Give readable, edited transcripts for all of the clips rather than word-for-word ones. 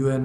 UN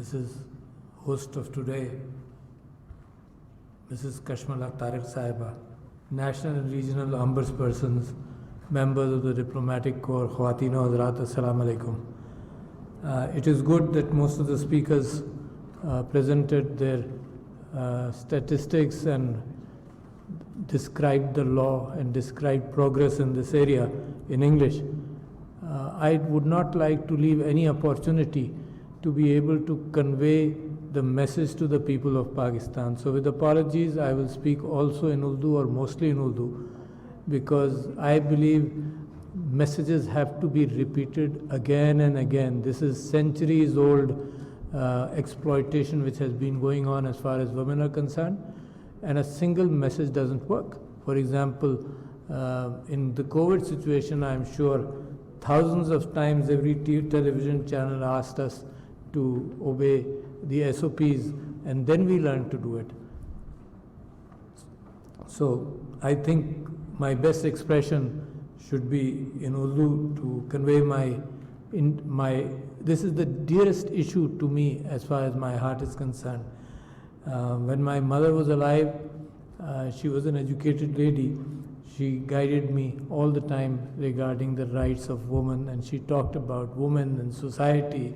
Mrs. Host of today, Mrs. Kashmala Tariq Sahiba, National and Regional Ombudspersons, members of the Diplomatic Corps, Khawateen o Hazrat, Assalamu alaikum. It is good that most of the speakers presented their statistics and described the law and described progress in this area in English. I would not like to leave any opportunity to be able to convey the message to the people of Pakistan. So with apologies, I will speak also in Urdu or mostly in Urdu, because I believe messages have to be repeated again and again. This is centuries old exploitation which has been going on as far as women are concerned, and a single message doesn't work. For example, in the COVID situation, I'm sure thousands of times every television channel asked us to obey the SOPs, and then we learned to do it. So I think my best expression should be in Urdu to convey this is the dearest issue to me as far as my heart is concerned. When my mother was alive, she was an educated lady. She guided me all the time regarding the rights of women, and she talked about women and society,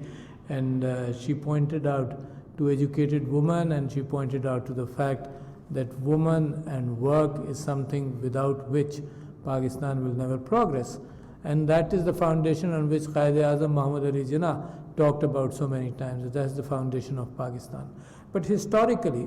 and she pointed out to educated women, and she pointed out to the fact that woman and work is something without which Pakistan will never progress. And that is the foundation on which Quaid-e-Azam Muhammad Ali Jinnah talked about so many times. That is the foundation of Pakistan. But historically,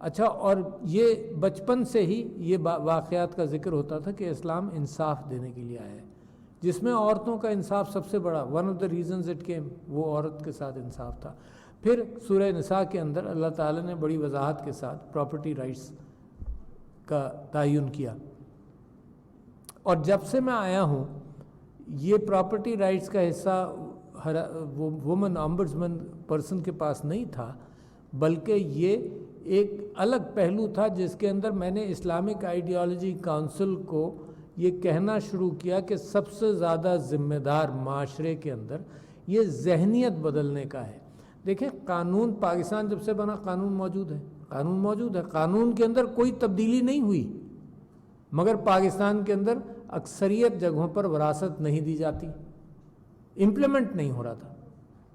اچھا، اور یہ بچپن سے ہی یہ واقعات کا ذکر ہوتا تھا کہ اسلام انصاف دینے کے لیے آیا ہے، جس میں عورتوں کا انصاف سب سے بڑا one of the reasons it came, وہ عورت کے ساتھ انصاف تھا۔ پھر سورہ نساء کے اندر اللہ تعالیٰ نے بڑی وضاحت کے ساتھ پراپرٹی رائٹس کا تعین کیا، اور جب سے میں آیا ہوں یہ پراپرٹی رائٹس کا حصہ وہ وومن آمبڈسمن پرسن کے پاس نہیں تھا، بلکہ یہ ایک الگ پہلو تھا جس کے اندر میں نے اسلامک آئیڈیالوجی کونسل کو یہ کہنا شروع کیا کہ سب سے زیادہ ذمہ دار معاشرے کے اندر یہ ذہنیت بدلنے کا ہے۔ دیکھیں، قانون پاکستان جب سے بنا قانون موجود ہے، قانون موجود ہے، قانون کے اندر کوئی تبدیلی نہیں ہوئی، مگر پاکستان کے اندر اکثریت جگہوں پر وراثت نہیں دی جاتی، امپلیمنٹ نہیں ہو رہا تھا۔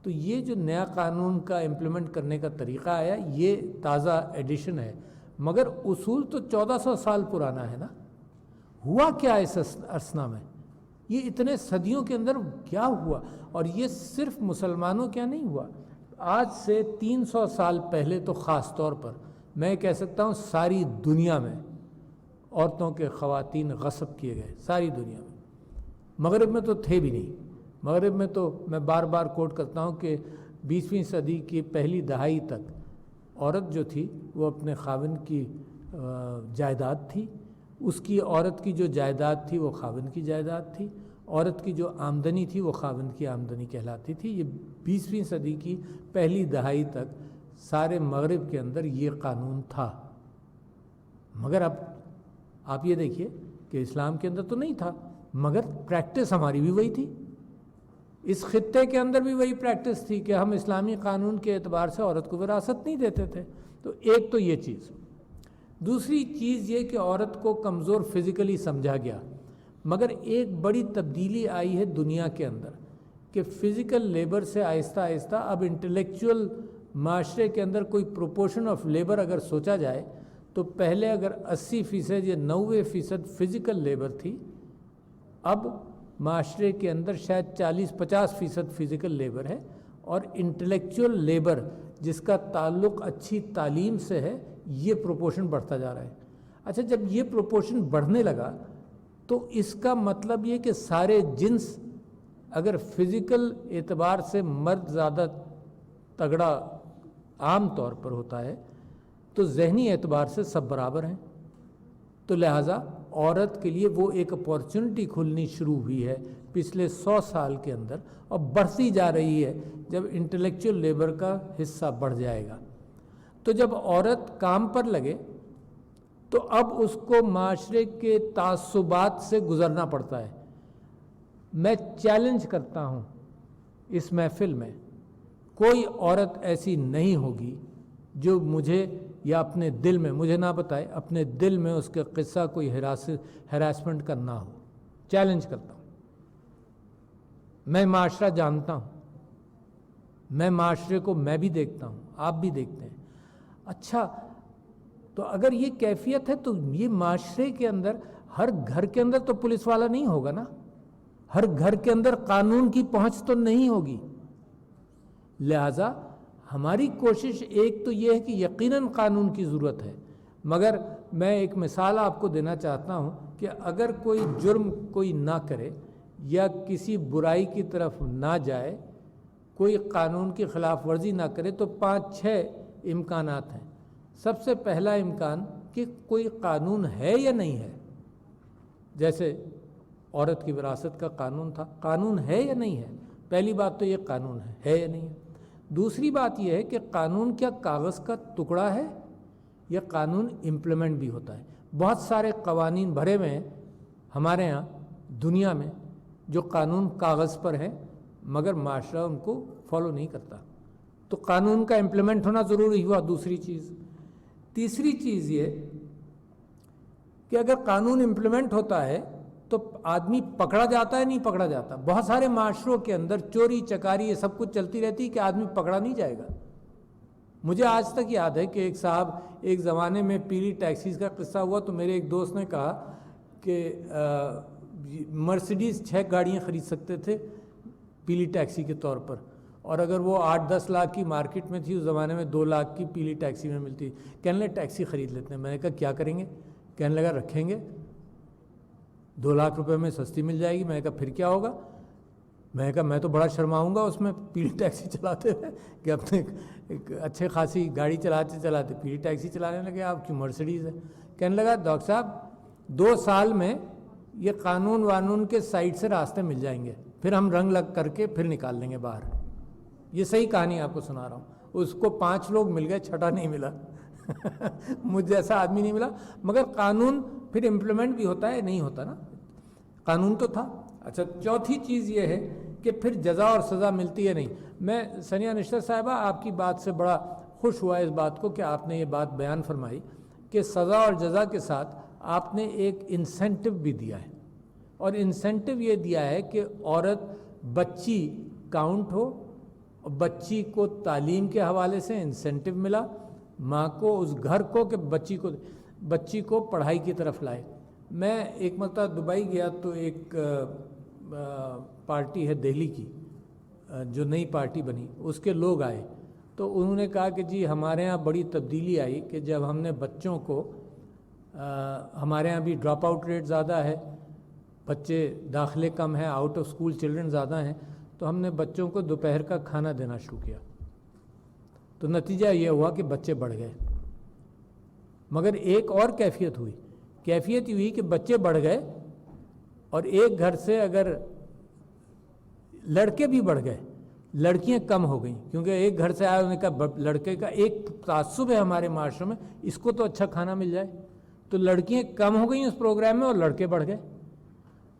تو یہ جو نیا قانون کا امپلیمنٹ کرنے کا طریقہ آیا، یہ تازہ ایڈیشن ہے، مگر اصول تو 1400 سال پرانا ہے نا۔ ہوا کیا اس اثنا میں؟ یہ اتنے صدیوں کے اندر کیا ہوا؟ اور یہ صرف مسلمانوں کیا نہیں ہوا، آج سے 300 سال پہلے تو خاص طور پر میں کہہ سکتا ہوں ساری دنیا میں عورتوں کے خواتین غصب کیے گئے، ساری دنیا میں۔ مغرب میں تو تھے بھی نہیں، مغرب میں تو میں بار بار کوٹ کرتا ہوں کہ 20ویں صدی کی پہلی دہائی تک عورت جو تھی وہ اپنے خاوند کی جائیداد تھی، اس کی عورت کی جو جائیداد تھی وہ خاوند کی جائیداد تھی، عورت کی جو آمدنی تھی وہ خاوند کی آمدنی کہلاتی تھی۔ یہ 20ویں صدی کی پہلی دہائی تک سارے مغرب کے اندر یہ قانون تھا، مگر اب آپ یہ دیکھیے کہ اسلام کے اندر تو نہیں تھا، مگر پریکٹس ہماری بھی وہی تھی، اس خطے کے اندر بھی وہی پریکٹس تھی کہ ہم اسلامی قانون کے اعتبار سے عورت کو وراثت نہیں دیتے تھے۔ تو ایک تو یہ چیز، دوسری چیز یہ کہ عورت کو کمزور فزیکلی سمجھا گیا، مگر ایک بڑی تبدیلی آئی ہے دنیا کے اندر کہ فزیکل لیبر سے آہستہ آہستہ اب انٹلیکچوئل معاشرے کے اندر کوئی پروپورشن آف لیبر اگر سوچا جائے تو پہلے اگر 80% یا 90% فزیکل لیبر تھی، اب معاشرے کے اندر شاید 40-50% فزیکل لیبر ہے، اور انٹلیکچوئل لیبر جس کا تعلق اچھی تعلیم سے ہے، یہ پروپورشن بڑھتا جا رہا ہے۔ اچھا، جب یہ پروپورشن بڑھنے لگا تو اس کا مطلب یہ کہ سارے جنس اگر فزیکل اعتبار سے مرد زیادہ تگڑا عام طور پر ہوتا ہے تو ذہنی اعتبار سے سب برابر ہیں، تو لہٰذا عورت کے لیے وہ ایک اپارچونٹی کھلنی شروع ہوئی ہے پچھلے 100 سال کے اندر، اور بڑھتی جا رہی ہے جب انٹلیکچوئل لیبر کا حصہ بڑھ جائے گا۔ تو جب عورت کام پر لگے تو اب اس کو معاشرے کے تعصبات سے گزرنا پڑتا ہے۔ میں چیلنج کرتا ہوں اس محفل میں کوئی عورت ایسی نہیں ہوگی جو مجھے یا اپنے دل میں، مجھے نہ بتائے، اپنے دل میں اس کے قصہ کوئی ہراسمنٹ کا نہ ہو۔ چیلنج کرتا ہوں، میں معاشرہ جانتا ہوں، میں معاشرے کو میں بھی دیکھتا ہوں، آپ بھی دیکھتے ہیں۔ اچھا، تو اگر یہ کیفیت ہے تو یہ معاشرے کے اندر ہر گھر کے اندر تو پولیس والا نہیں ہوگا نا، ہر گھر کے اندر قانون کی پہنچ تو نہیں ہوگی۔ لہٰذا ہماری کوشش ایک تو یہ ہے کہ یقیناً قانون کی ضرورت ہے، مگر میں ایک مثال آپ کو دینا چاہتا ہوں کہ اگر کوئی جرم کوئی نہ کرے یا کسی برائی کی طرف نہ جائے، کوئی قانون کی خلاف ورزی نہ کرے، تو 5-6 امکانات ہیں۔ سب سے پہلا امکان کہ کوئی قانون ہے یا نہیں ہے، جیسے عورت کی وراثت کا قانون تھا، قانون ہے یا نہیں ہے؟ پہلی بات تو یہ قانون ہے یا نہیں ہے۔ دوسری بات یہ ہے کہ قانون کیا کاغذ کا ٹکڑا ہے یا قانون امپلیمنٹ بھی ہوتا ہے؟ بہت سارے قوانین بھرے ہوئے ہیں ہمارے ہاں دنیا میں جو قانون کاغذ پر ہیں مگر معاشرہ ان کو فالو نہیں کرتا، تو قانون کا امپلیمنٹ ہونا ضروری ہوا، دوسری چیز۔ تیسری چیز یہ کہ اگر قانون امپلیمنٹ ہوتا ہے تو آدمی پکڑا جاتا ہے، نہیں پکڑا جاتا؟ بہت سارے معاشروں کے اندر چوری چکاری یہ سب کچھ چلتی رہتی کہ آدمی پکڑا نہیں جائے گا۔ مجھے آج تک یاد ہے کہ ایک صاحب ایک زمانے میں پیلی ٹیکسیز کا قصہ ہوا تو میرے ایک دوست نے کہا کہ مرسیڈیز 6 گاڑیاں خرید سکتے تھے پیلی ٹیکسی کے طور پر، اور اگر وہ 8-10 لاکھ کی مارکیٹ میں تھی، اس زمانے میں 2 لاکھ کی پیلی ٹیکسی میں ملتی. کہنے لگے ٹیکسی خرید لیتے ہیں. میں نے کہا کیا کریں گے؟ کہنے لگا رکھیں گے، 2 لاکھ روپے میں سستی مل جائے گی. میں نے کہا پھر کیا ہوگا؟ میں نے کہا میں تو بڑا شرماؤں گا اس میں پیلی ٹیکسی چلاتے ہوئے کہ اپنے ایک اچھے خاصی گاڑی چلاتے چلاتے پیلی ٹیکسی چلانے لگے. آپ کی مرسڈیز ہے. کہنے لگا ڈاکٹر صاحب 2 سال میں یہ قانون وانون کے سائڈ سے راستے مل جائیں گے، پھر ہم رنگ لگ کر کے پھر نکال لیں گے باہر. یہ صحیح کہانی آپ کو سنا رہا ہوں. اس کو 5 لوگ مل گئے، 6ٹھا نہیں ملا. مجھ جیسا آدمی نہیں ملا. مگر قانون پھر امپلیمنٹ بھی ہوتا ہے، نہیں ہوتا نا. قانون تو تھا. اچھا، چوتھی چیز یہ ہے کہ پھر جزا اور سزا ملتی ہے نہیں. میں ثانیہ نشتر صاحبہ آپ کی بات سے بڑا خوش ہوا اس بات کو کہ آپ نے یہ بات بیان فرمائی کہ سزا اور جزا کے ساتھ آپ نے ایک انسینٹو بھی دیا ہے. اور انسینٹو یہ دیا ہے کہ عورت بچی کاؤنٹ ہو، بچی کو تعلیم کے حوالے سے انسینٹو ملا، ماں کو اس گھر کو کہ بچی کو پڑھائی کی طرف لائے. میں ایک مرتبہ دبئی گیا تو ایک پارٹی ہے دہلی کی جو نئی پارٹی بنی، اس کے لوگ آئے تو انہوں نے کہا کہ جی ہمارے ہاں بڑی تبدیلی آئی کہ جب ہم نے بچوں کو ہمارے ہاں بھی ڈراپ آؤٹ ریٹ زیادہ ہے، بچے داخلے کم ہیں، آؤٹ آف اسکول چلڈرن زیادہ ہیں، تو ہم نے بچوں کو دوپہر کا کھانا دینا شروع کیا. تو نتیجہ یہ ہوا کہ بچے بڑھ گئے. مگر ایک اور کیفیت ہوئی. کیفیت یہ ہوئی کہ بچے بڑھ گئے اور ایک گھر سے اگر لڑکے بھی بڑھ گئے، لڑکیاں کم ہو گئیں. کیونکہ ایک گھر سے آیا، انہوں نے کہا لڑکے کا ایک تعصب ہے ہمارے معاشرے میں، اس کو تو اچھا کھانا مل جائے. تو لڑکیاں کم ہو گئیں اس پروگرام میں اور لڑکے بڑھ گئے.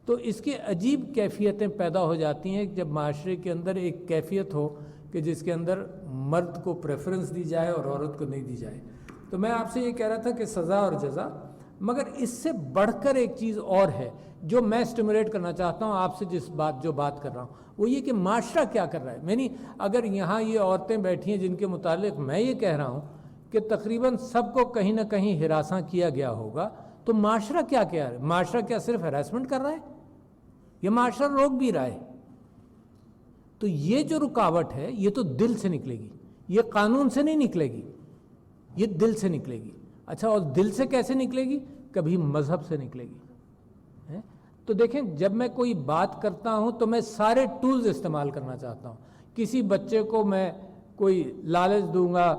تو اس کے عجیب کیفیتیں پیدا ہو جاتی ہیں جب معاشرے کے اندر ایک کیفیت ہو کہ جس کے اندر مرد کو پریفرنس دی جائے اور عورت کو نہیں دی جائے. تو میں آپ سے یہ کہہ رہا تھا کہ سزا اور جزا، مگر اس سے بڑھ کر ایک چیز اور ہے جو میں سٹیمولیٹ کرنا چاہتا ہوں آپ سے، جو بات کر رہا ہوں وہ یہ کہ معاشرہ کیا کر رہا ہے. میں نہیں، اگر یہاں یہ عورتیں بیٹھی ہیں جن کے متعلق میں یہ کہہ رہا ہوں کہ تقریباً سب کو کہیں نہ کہیں ہراساں کیا گیا ہوگا، تو معاشرہ کیا کیا ہے؟ معاشرہ کیا صرف ہراسمنٹ کر رہا ہے؟ یہ معاشرہ روک بھی رہا ہے. تو یہ جو رکاوٹ ہے یہ تو دل سے نکلے گی، یہ قانون سے نہیں نکلے گی، یہ دل سے نکلے گی. اچھا، اور دل سے کیسے نکلے گی؟ کبھی مذہب سے نکلے گی. تو دیکھیں، جب میں کوئی بات کرتا ہوں تو میں سارے ٹولز استعمال کرنا چاہتا ہوں. کسی بچے کو میں کوئی لالچ دوں گا،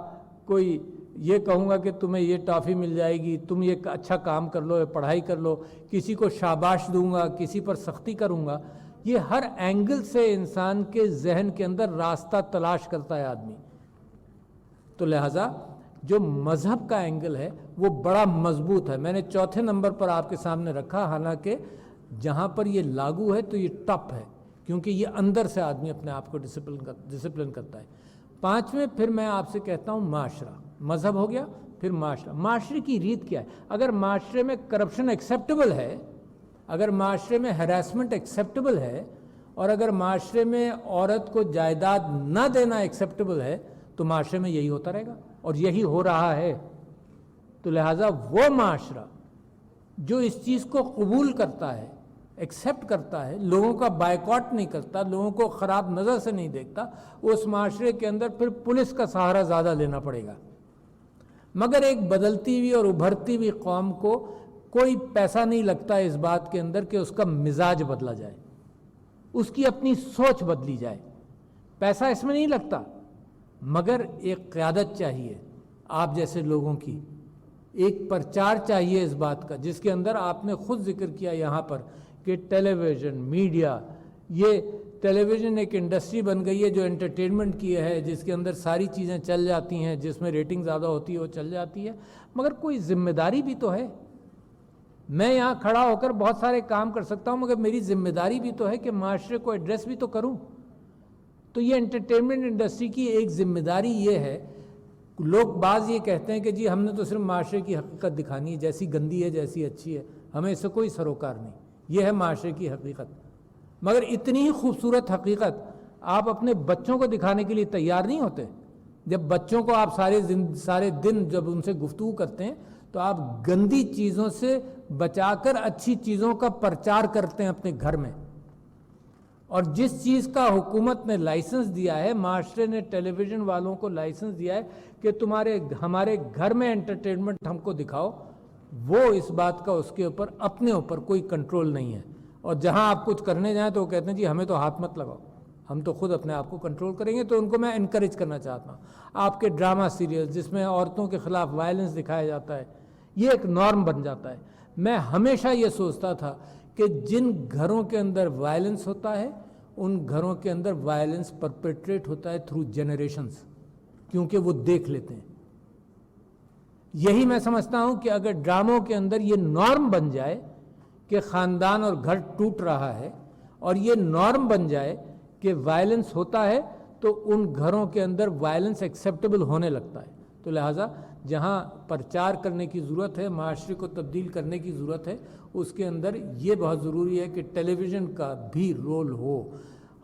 کوئی یہ کہوں گا کہ تمہیں یہ ٹافی مل جائے گی، تم یہ اچھا کام کر لو، پڑھائی کر لو، کسی کو شاباش دوں گا، کسی پر سختی کروں گا. یہ ہر اینگل سے انسان کے ذہن کے اندر راستہ تلاش کرتا ہے آدمی. تو لہٰذا جو مذہب کا اینگل ہے وہ بڑا مضبوط ہے. میں نے چوتھے نمبر پر آپ کے سامنے رکھا، حالانکہ جہاں پر یہ لاگو ہے تو یہ ٹپ ہے، کیونکہ یہ اندر سے آدمی اپنے آپ کو ڈسپلن کرتا ہے. 5ویں پھر میں آپ سے کہتا ہوں معاشرہ. مذہب ہو گیا، پھر معاشرہ. معاشرے کی ریت کیا ہے؟ اگر معاشرے میں کرپشن ایکسیپٹیبل ہے، اگر معاشرے میں ہراسمنٹ ایکسیپٹیبل ہے، اور اگر معاشرے میں عورت کو جائیداد نہ دینا ایکسیپٹیبل ہے، تو معاشرے میں یہی ہوتا رہے گا اور یہی ہو رہا ہے. تو لہٰذا وہ معاشرہ جو اس چیز کو قبول کرتا ہے، ایکسیپٹ کرتا ہے، لوگوں کا بائیکاٹ نہیں کرتا، لوگوں کو خراب نظر سے نہیں دیکھتا، اس معاشرے کے اندر پھر پولیس کا سہارا زیادہ لینا پڑے گا. مگر ایک بدلتی ہوئی اور ابھرتی ہوئی قوم کو کوئی پیسہ نہیں لگتا اس بات کے اندر کہ اس کا مزاج بدلا جائے، اس کی اپنی سوچ بدلی جائے. پیسہ اس میں نہیں لگتا، مگر ایک قیادت چاہیے آپ جیسے لوگوں کی، ایک پرچار چاہیے اس بات کا، جس کے اندر آپ نے خود ذکر کیا یہاں پر کہ ٹیلی ویژن، میڈیا، یہ ٹیلی ویژن ایک انڈسٹری بن گئی ہے جو انٹرٹینمنٹ کی ہے، جس کے اندر ساری چیزیں چل جاتی ہیں، جس میں ریٹنگ زیادہ ہوتی ہے وہ چل جاتی ہے. مگر کوئی ذمہ داری بھی تو ہے. میں یہاں کھڑا ہو کر بہت سارے کام کر سکتا ہوں، مگر میری ذمہ داری بھی تو ہے کہ معاشرے کو ایڈریس بھی تو کروں. تو یہ انٹرٹینمنٹ انڈسٹری کی ایک ذمہ داری یہ ہے. لوگ بعض یہ کہتے ہیں کہ جی ہم نے تو صرف معاشرے کی حقیقت دکھانی ہے، جیسی گندی ہے جیسی اچھی ہے، ہمیں اس سے کوئی سروکار نہیں. یہ ہے معاشرے کی حقیقت. مگر اتنی ہی خوبصورت حقیقت آپ اپنے بچوں کو دکھانے کے لیے تیار نہیں ہوتے. جب بچوں کو آپ سارے دن جب ان سے گفتگو کرتے ہیں تو آپ گندی چیزوں سے بچا کر اچھی چیزوں کا پرچار کرتے ہیں اپنے گھر میں، اور جس چیز کا حکومت نے لائسنس دیا ہے، معاشرے نے ٹیلی ویژن والوں کو لائسنس دیا ہے کہ ہمارے گھر میں انٹرٹینمنٹ ہم کو دکھاؤ، وہ اس بات کا اس کے اوپر اپنے اوپر کوئی کنٹرول نہیں ہے. اور جہاں آپ کچھ کرنے جائیں تو وہ کہتے ہیں جی ہمیں تو ہاتھ مت لگاؤ، ہم تو خود اپنے آپ کو کنٹرول کریں گے. تو ان کو میں انکریج کرنا چاہتا ہوں. آپ کے ڈرامہ سیریل جس میں عورتوں کے خلاف وائلنس دکھایا جاتا ہے، یہ ایک نارم بن جاتا ہے. میں ہمیشہ یہ سوچتا تھا کہ جن گھروں کے اندر وائلنس ہوتا ہے ان گھروں کے اندر وائلنس پرپیٹریٹ ہوتا ہے تھرو جنریشنز، کیونکہ وہ دیکھ لیتے ہیں. یہی میں سمجھتا ہوں کہ اگر ڈراموں کے اندر یہ نارم بن جائے کہ خاندان اور گھر ٹوٹ رہا ہے، اور یہ نارم بن جائے کہ وائلنس ہوتا ہے، تو ان گھروں کے اندر وائلنس ایکسیپٹیبل ہونے لگتا ہے. تو لہٰذا جہاں پرچار کرنے کی ضرورت ہے، معاشرے کو تبدیل کرنے کی ضرورت ہے، اس کے اندر یہ بہت ضروری ہے کہ ٹیلی ویژن کا بھی رول ہو.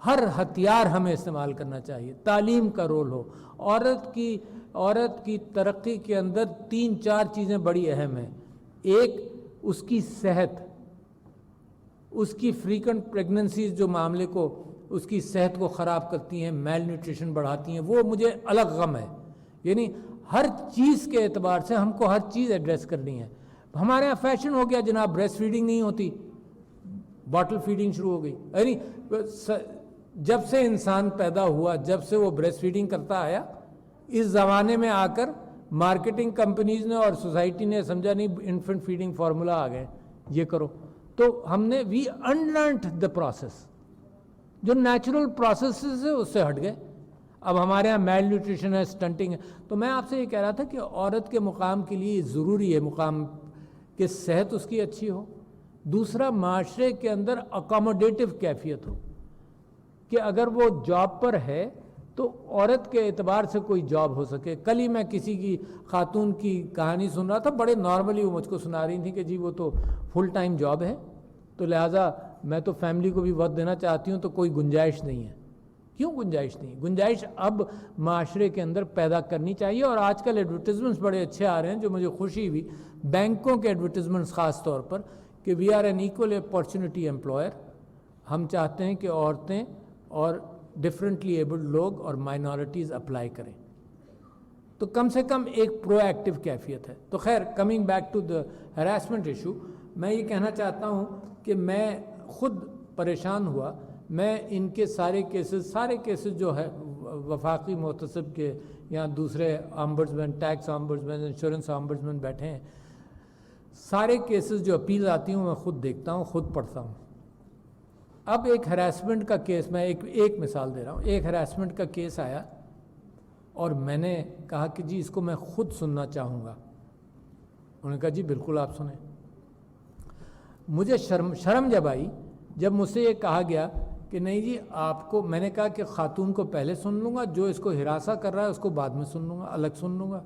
ہر ہتھیار ہمیں استعمال کرنا چاہیے. تعلیم کا رول ہو. عورت کی ترقی کے اندر 3-4 چیزیں بڑی اہم ہیں. ایک، اس کی صحت، اس کی فریکوینٹ پریگننسیز جو معاملے کو، اس کی صحت کو خراب کرتی ہیں، میل نیوٹریشن بڑھاتی ہیں، وہ مجھے الگ غم ہے. یعنی ہر چیز کے اعتبار سے ہم کو ہر چیز ایڈریس کرنی ہے. ہمارے یہاں فیشن ہو گیا جناب، بریسٹ فیڈنگ نہیں ہوتی، باٹل فیڈنگ شروع ہو گئی. یعنی جب سے انسان پیدا ہوا، جب سے وہ بریسٹ فیڈنگ کرتا آیا، اس زمانے میں آ کر مارکیٹنگ کمپنیز نے اور سوسائٹی نے سمجھا نہیں انفنٹ فیڈنگ فارمولا آ گئے، یہ کرو. تو ہم نے وی انلرنڈ دا پروسیس، جو نیچرل پروسیسز ہے اس سے ہٹ گئے. اب ہمارے یہاں میل نیوٹریشن ہے، سٹنٹنگ ہے. تو میں آپ سے یہ کہہ رہا تھا کہ عورت کے مقام کے لیے ضروری ہے مقام کہ صحت اس کی اچھی ہو. دوسرا، معاشرے کے اندر اکاموڈیٹو کیفیت ہو، کہ اگر وہ جاب پر ہے تو عورت کے اعتبار سے کوئی جاب ہو سکے. کل ہی میں کسی کی خاتون کی کہانی سن رہا تھا، بڑے نارملی وہ مجھ کو سنا رہی تھی کہ جی وہ تو فل ٹائم جاب ہے، تو لہٰذا میں تو فیملی کو بھی وقت دینا چاہتی ہوں، تو کوئی گنجائش نہیں ہے. کیوں گنجائش نہیں؟ گنجائش اب معاشرے کے اندر پیدا کرنی چاہیے. اور آج کل ایڈورٹیزمنٹس بڑے اچھے آ رہے ہیں، جو مجھے خوشی ہوئی، بینکوں کے ایڈورٹیزمنٹس خاص طور پر، کہ we are an equal opportunity employer. ہم چاہتے ہیں کہ عورتیں اور ڈفرینٹلی ایبلڈ لوگ اور مائنورٹیز اپلائی کریں. تو کم سے کم ایک پرو ایکٹیو کیفیت ہے. تو خیر، coming back to the harassment issue, میں یہ کہنا چاہتا ہوں کہ میں خود پریشان ہوا. میں ان کے سارے کیسز جو ہے وفاقی محتسب کے یا دوسرے آمبڈسمین، ٹیکس آمبڈسمین، انشورنس آمبڈسمین بیٹھے ہیں، سارے کیسز جو اپیل آتی ہوں میں خود دیکھتا ہوں، خود پڑھتا ہوں. اب ایک ہراسمنٹ کا کیس، میں ایک مثال دے رہا ہوں. ایک ہراسمنٹ کا کیس آیا اور میں نے کہا کہ جی اس کو میں خود سننا چاہوں گا. انہوں نے کہا جی بالکل آپ سنیں. مجھے شرم جب آئی جب مجھ سے یہ کہا گیا کہ نہیں جی آپ کو، میں نے کہا کہ خاتون کو پہلے سن لوں گا، جو اس کو ہراساں کر رہا ہے اس کو بعد میں سن لوں گا، الگ سن لوں گا.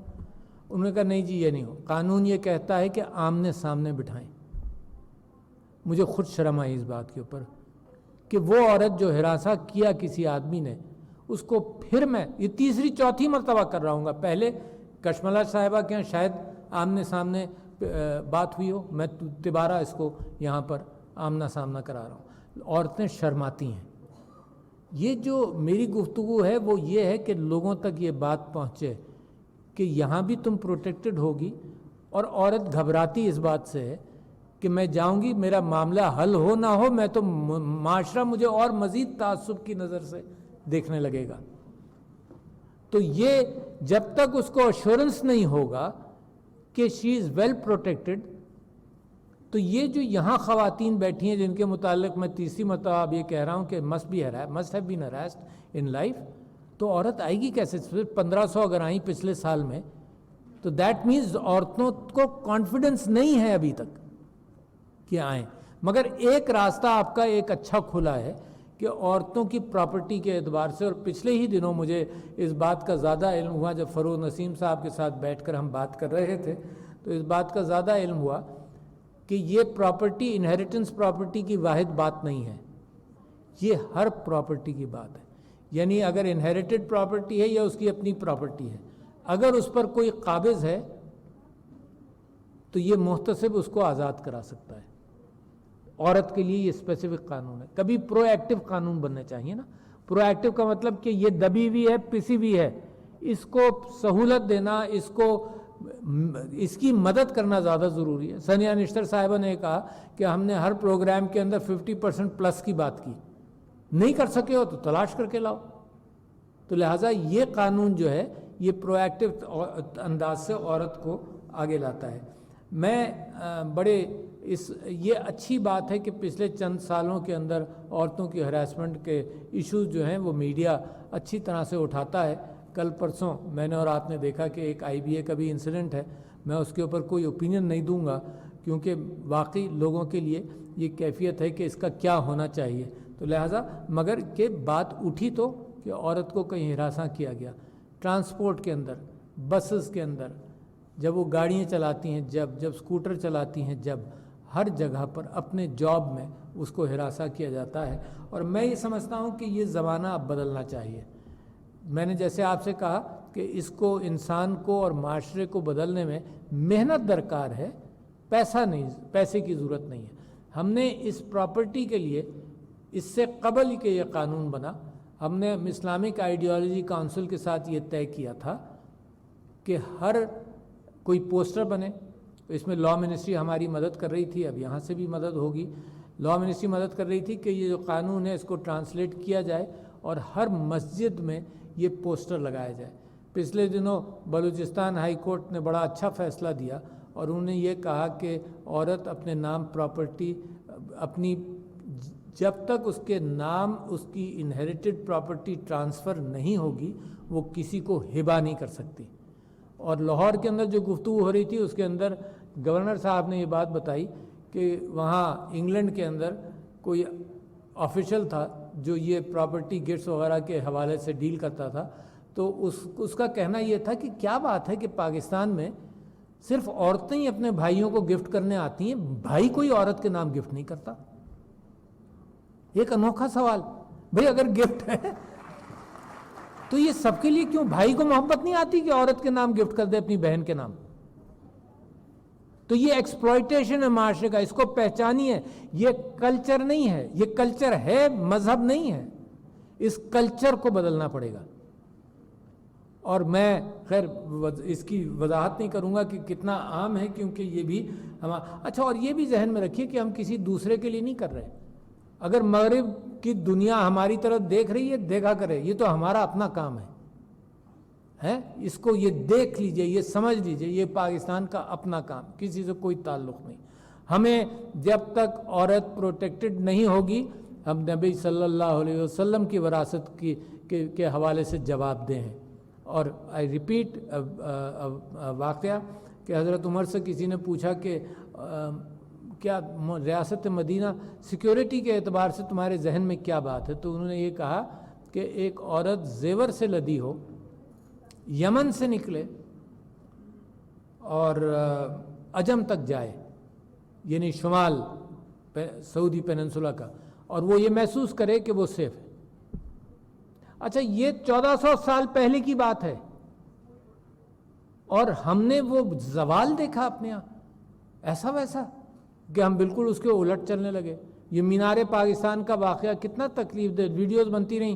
انہوں نے کہا نہیں جی یہ نہیں ہو، قانون یہ کہتا ہے کہ آمنے سامنے بٹھائیں. مجھے خود شرم آئی اس بات کے اوپر کہ وہ عورت جو ہراساں کیا کسی آدمی نے، اس کو پھر میں یہ تیسری چوتھی مرتبہ کر رہا ہوں گا. پہلے کشملہ صاحبہ کے یہاں شاید آمنے سامنے بات ہوئی ہو، میں دوبارہ اس کو یہاں پر آمنا سامنا کرا رہا ہوں. عورتیں شرماتی ہیں. یہ جو میری گفتگو ہے وہ یہ ہے کہ لوگوں تک یہ بات پہنچے کہ یہاں بھی تم پروٹیکٹڈ ہوگی. اور عورت گھبراتی اس بات سے ہے کہ میں جاؤں گی، میرا معاملہ حل ہو نہ ہو، میں تو معاشرہ مجھے اور مزید تعصب کی نظر سے دیکھنے لگے گا. تو یہ جب تک اس کو ایشورنس نہیں ہوگا کہ شی از ویل پروٹیکٹڈ، تو یہ جو یہاں خواتین بیٹھی ہیں جن کے متعلق میں تیسری مرتبہ اب یہ کہہ رہا ہوں کہ must have been harassed in life, تو عورت آئے گی کیسے؟ صرف 1500 اگر آئیں پچھلے سال میں، تو دیٹ مینز عورتوں کو کانفیڈنس نہیں ہے ابھی تک کہ آئیں. مگر ایک راستہ آپ کا ایک اچھا کھلا ہے کہ عورتوں کی پراپرٹی کے اعتبار سے، اور پچھلے ہی دنوں مجھے اس بات کا زیادہ علم ہوا جب فروغ نسیم صاحب کے ساتھ بیٹھ کر ہم بات کر رہے تھے، تو اس بات کا زیادہ علم ہوا کہ یہ پراپرٹی انہیریٹنس پراپرٹی کی واحد بات نہیں ہے، یہ ہر پراپرٹی کی بات ہے. یعنی اگر انہیریٹڈ پراپرٹی ہے یا اس کی اپنی پراپرٹی ہے، اگر اس پر کوئی قابض ہے تو یہ محتسب اس کو آزاد کرا سکتا ہے. عورت کے لیے یہ اسپیسیفک قانون ہے. کبھی پرو ایکٹیو قانون بننے چاہیے نا. پرو ایکٹیو کا مطلب کہ یہ دبی ہوئی ہے, پسی ہوئی ہے, اس کو سہولت دینا, اس کی مدد کرنا زیادہ ضروری ہے. ثانیہ نشتر صاحبہ نے کہا کہ ہم نے ہر پروگرام کے اندر 50% پلس کی بات کی. نہیں کر سکے ہو تو تلاش کر کے لاؤ. تو لہٰذا یہ قانون جو ہے یہ پرو ایکٹیو انداز سے عورت کو آگے لاتا ہے. میں یہ اچھی بات ہے کہ پچھلے چند سالوں کے اندر عورتوں کی ہراسمنٹ کے ایشوز جو ہیں وہ میڈیا اچھی طرح سے اٹھاتا ہے. کل پرسوں میں نے اور آپ نے دیکھا کہ ایک IBA کا بھی انسیڈنٹ ہے. میں اس کے اوپر کوئی اوپینین نہیں دوں گا کیونکہ واقعی لوگوں کے لیے یہ کیفیت ہے کہ اس کا کیا ہونا چاہیے. تو لہٰذا مگر کہ بات اٹھی تو کہ عورت کو کہیں ہراساں کیا گیا. ٹرانسپورٹ کے اندر, بسز کے اندر, جب وہ گاڑیاں چلاتی ہیں, جب اسکوٹر چلاتی ہیں, جب ہر جگہ پر اپنے جاب میں اس کو ہراساں کیا جاتا ہے. اور میں یہ سمجھتا ہوں کہ یہ زمانہ اب بدلنا چاہیے. میں نے جیسے آپ سے کہا کہ اس کو انسان کو اور معاشرے کو بدلنے میں محنت درکار ہے, پیسے کی ضرورت نہیں ہے. ہم نے اس پراپرٹی کے لیے اس سے قبل ہی کہ یہ قانون بنا, ہم نے اسلامک آئیڈیالوجی کونسل کے ساتھ یہ طے کیا تھا کہ ہر کوئی پوسٹر بنے. اس میں لاء منسٹری ہماری مدد کر رہی تھی, اب یہاں سے بھی مدد ہوگی. لاء منسٹری مدد کر رہی تھی کہ یہ جو قانون ہے اس کو ٹرانسلیٹ کیا جائے اور ہر مسجد میں یہ پوسٹر لگایا جائے. پچھلے دنوں بلوچستان ہائی کورٹ نے بڑا اچھا فیصلہ دیا اور انہوں نے یہ کہا کہ عورت اپنے نام پراپرٹی اپنی جب تک اس کے نام اس کی انہیریٹڈ پراپرٹی ٹرانسفر نہیں ہوگی وہ کسی کو ہبہ نہیں کر سکتی. اور لاہور کے اندر جو گفتگو ہو رہی تھی اس کے اندر گورنر صاحب نے یہ بات بتائی کہ وہاں انگلینڈ کے اندر کوئی آفیشل تھا جو یہ پراپرٹی گفٹس وغیرہ کے حوالے سے ڈیل کرتا تھا. تو اس کا کہنا یہ تھا کہ کیا بات ہے کہ پاکستان میں صرف عورتیں ہی اپنے بھائیوں کو گفٹ کرنے آتی ہیں, بھائی کوئی عورت کے نام گفٹ نہیں کرتا. ایک انوکھا سوال. بھئی اگر گفٹ ہے تو یہ سب کے لیے کیوں؟ بھائی کو محبت نہیں آتی کہ عورت کے نام گفٹ کر دے اپنی بہن کے نام؟ تو یہ ایکسپلائٹیشن ہے معاشرے کا, اس کو پہچانیے. یہ کلچر نہیں ہے, یہ کلچر ہے, مذہب نہیں ہے. اس کلچر کو بدلنا پڑے گا. اور میں خیر اس کی وضاحت نہیں کروں گا کہ کتنا عام ہے کیونکہ یہ بھی اچھا. اور یہ بھی ذہن میں رکھیے کہ ہم کسی دوسرے کے لیے نہیں کر رہے. اگر مغرب کی دنیا ہماری طرف دیکھ رہی ہے, دیکھا کرے, یہ تو ہمارا اپنا کام ہے. اس کو یہ دیکھ لیجئے, یہ سمجھ لیجئے, یہ پاکستان کا اپنا کام, کسی سے کوئی تعلق نہیں. ہمیں جب تک عورت پروٹیکٹڈ نہیں ہوگی, ہم نبی صلی اللہ علیہ وسلم کی وراثت کے حوالے سے جواب دیں ہیں. اور آئی ریپیٹ واقعہ کہ حضرت عمر سے کسی نے پوچھا کہ کیا ریاست مدینہ سیکیورٹی کے اعتبار سے تمہارے ذہن میں کیا بات ہے؟ تو انہوں نے یہ کہا کہ ایک عورت زیور سے لدی ہو, یمن سے نکلے اور عجم تک جائے, یعنی شمال سعودی پیننسولا کا, اور وہ یہ محسوس کرے کہ وہ سیف ہے. اچھا, یہ 1400 سال پہلے کی بات ہے اور ہم نے وہ زوال دیکھا اپنے یہاں ایسا ویسا کہ ہم بالکل اس کے الٹ چلنے لگے. یہ مینار پاکستان کا واقعہ کتنا تکلیف دہ, ویڈیوز بنتی رہیں,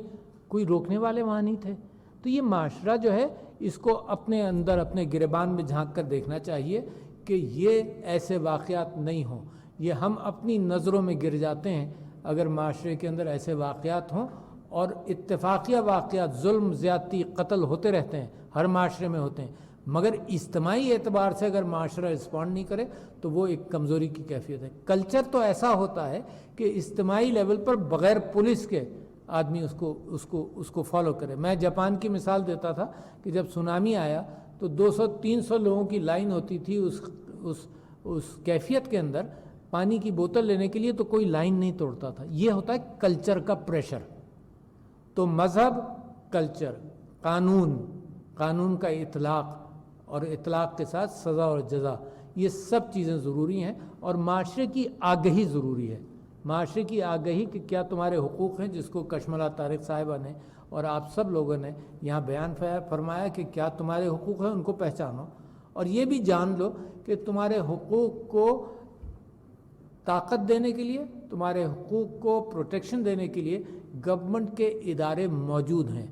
کوئی روکنے والے وہاں نہیں تھے. تو یہ معاشرہ جو ہے اس کو اپنے اندر اپنے گریبان میں جھانک کر دیکھنا چاہیے کہ یہ ایسے واقعات نہیں ہوں. یہ ہم اپنی نظروں میں گر جاتے ہیں اگر معاشرے کے اندر ایسے واقعات ہوں, اور اتفاقیہ واقعات, ظلم, زیادتی, قتل ہوتے رہتے ہیں, ہر معاشرے میں ہوتے ہیں, مگر اجتماعی اعتبار سے اگر معاشرہ رسپونڈ نہیں کرے تو وہ ایک کمزوری کی کیفیت ہے. کلچر تو ایسا ہوتا ہے کہ اجتماعی لیول پر بغیر پولیس کے آدمی اس کو فالو کرے. میں جاپان کی مثال دیتا تھا کہ جب سونامی آیا تو 200-300 لوگوں کی لائن ہوتی تھی اس کیفیت کے اندر. پانی کی بوتل لینے کے لیے تو کوئی لائن نہیں توڑتا تھا. یہ ہوتا ہے کلچر کا پریشر. تو مذہب, کلچر, قانون کا اطلاق, اور اطلاق کے ساتھ سزا اور جزا, یہ سب چیزیں ضروری ہیں. اور معاشرے کی آگہی ضروری ہے, معاشرے کی آگہی کہ کیا تمہارے حقوق ہیں, جس کو کشملہ طارق صاحبہ نے اور آپ سب لوگوں نے یہاں بیان فرمایا کہ کیا تمہارے حقوق ہیں, ان کو پہچانو. اور یہ بھی جان لو کہ تمہارے حقوق کو طاقت دینے کے لیے، تمہارے حقوق کو پروٹیکشن دینے کے لیے گورنمنٹ کے ادارے موجود ہیں.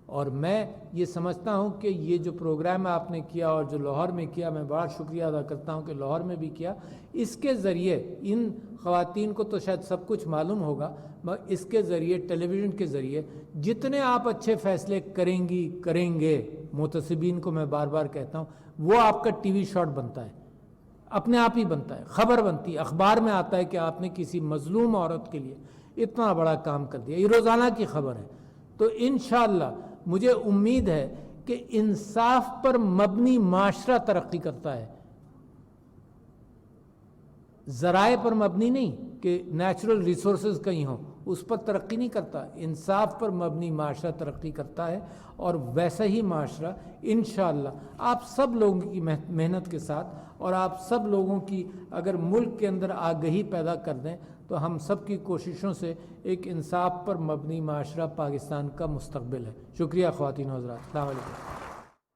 اور میں یہ سمجھتا ہوں کہ یہ جو پروگرام آپ نے کیا اور جو لاہور میں کیا، میں بڑا شکریہ ادا کرتا ہوں کہ لاہور میں بھی کیا. اس کے ذریعے ان خواتین کو تو شاید سب کچھ معلوم ہوگا، مگر اس کے ذریعے ٹیلی ویژن کے ذریعے جتنے آپ اچھے فیصلے کریں گے، محتسبین کو میں بار بار کہتا ہوں، وہ آپ کا ٹی وی شاٹ بنتا ہے، اپنے آپ ہی بنتا ہے، خبر بنتی ہے، اخبار میں آتا ہے کہ آپ نے کسی مظلوم عورت کے لیے اتنا بڑا کام کر دیا. یہ روزانہ کی خبر ہے. تو انشاءاللہ مجھے امید ہے کہ انصاف پر مبنی معاشرہ ترقی کرتا ہے، ذرائع پر مبنی نہیں کہ نیچرل ریسورسز کہیں ہوں، اس پر ترقی نہیں کرتا. انصاف پر مبنی معاشرہ ترقی کرتا ہے. اور ویسا ہی معاشرہ انشاءاللہ آپ سب لوگوں کی محنت کے ساتھ اور آپ سب لوگوں کی اگر ملک کے اندر آگہی پیدا کر دیں تو ہم سب کی کوششوں سے ایک انصاف پر مبنی معاشرہ پاکستان کا مستقبل ہے. شکریہ خواتین و حضرات. السلام علیکم.